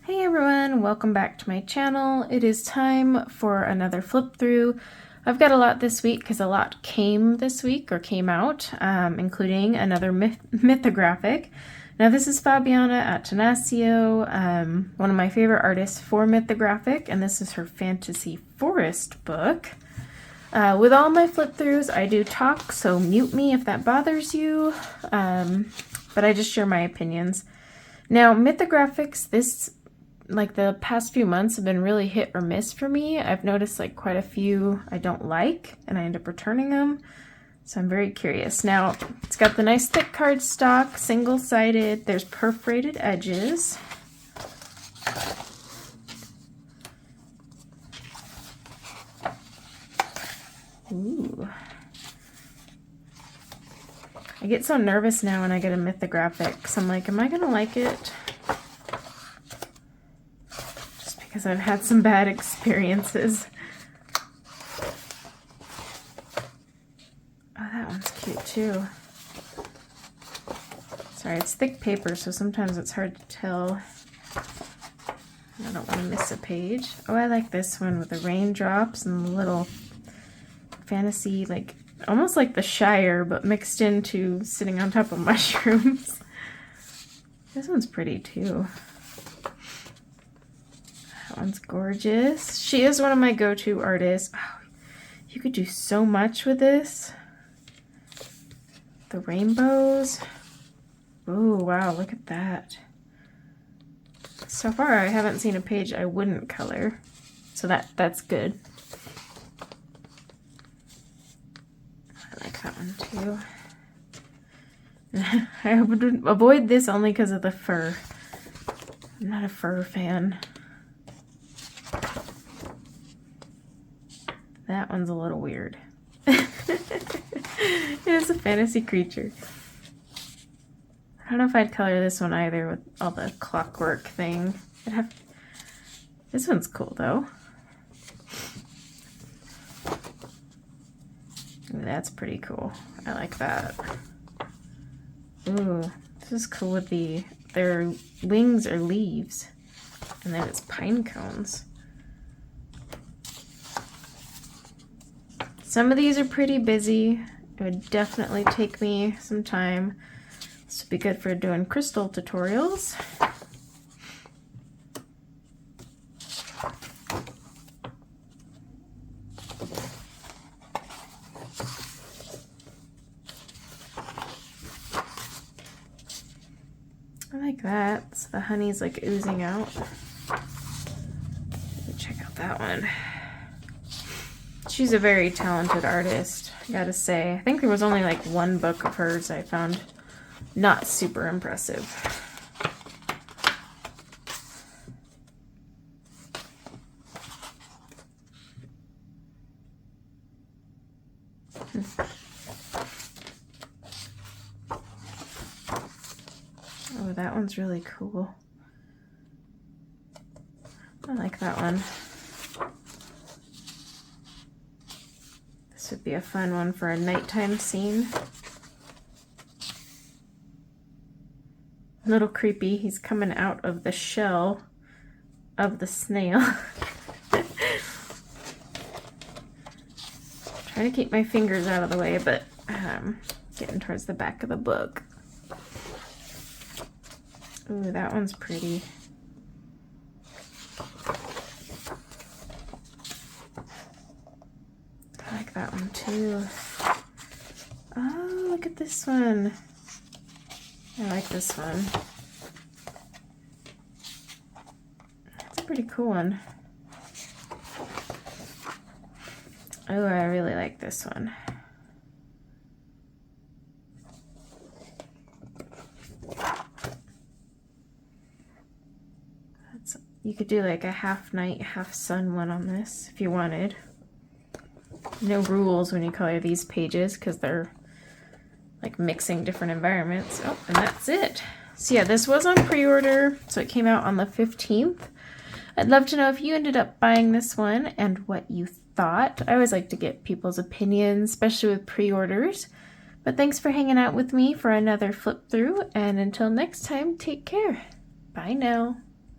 Hey everyone, welcome back to my channel. It is time for another flip through. I've got a lot this week because a lot came this week or came out, including another Mythographic. Now this is Fabiana Attanasio, one of my favorite artists for Mythographic, and this is her Fantasy Forest book. With all my flip throughs, I do talk, so mute me if that bothers you, but I just share my opinions. Now, Mythographics, like the past few months have been really hit or miss for me. I've noticed like quite a few I don't like and I end up returning them. So I'm very curious. Now, it's got the nice thick cardstock, single-sided. There's perforated edges. Ooh. I get so nervous now when I get a Mythographic because I'm like, am I gonna like it? Because I've had some bad experiences. Oh, that one's cute too. Sorry, it's thick paper, so sometimes it's hard to tell. I don't want to miss a page. Oh, I like this one with the raindrops and the little fantasy, like almost like the Shire, but mixed into sitting on top of mushrooms. This one's pretty too. That one's gorgeous. She is one of my go-to artists. Oh, you could do so much with this. The rainbows. Oh, wow, look at that. So far, I haven't seen a page I wouldn't color. So that's good. I like that one too. I would avoid this only because of the fur. I'm not a fur fan. That one's a little weird. It's a fantasy creature. I don't know if I'd color this one either with all the clockwork thing. This one's cool though. Ooh, that's pretty cool. I like that. Ooh, this is cool with their wings are leaves. And then it's pine cones. Some of these are pretty busy. It would definitely take me some time. This would be good for doing crystal tutorials. I like that. So the honey's like oozing out. Check out that one. She's a very talented artist, I gotta say. I think there was only like one book of hers I found not super impressive. Oh, that one's really cool. I like that one. This would be a fun one for a nighttime scene. A little creepy. He's coming out of the shell of the snail. Trying to keep my fingers out of the way, but getting towards the back of the book. Ooh, that one's pretty. I like that one too. Oh, look at this one. I like this one. That's a pretty cool one. Oh, I really like this one. You could do like a half night, half sun one on this if you wanted. No rules when you color these pages because they're like mixing different environments. Oh, and that's it. So yeah, this was on pre-order, so it came out on the 15th. I'd love to know if you ended up buying this one and what you thought. I always like to get people's opinions, especially with pre-orders. But thanks for hanging out with me for another flip through, and until next time, take care. Bye now.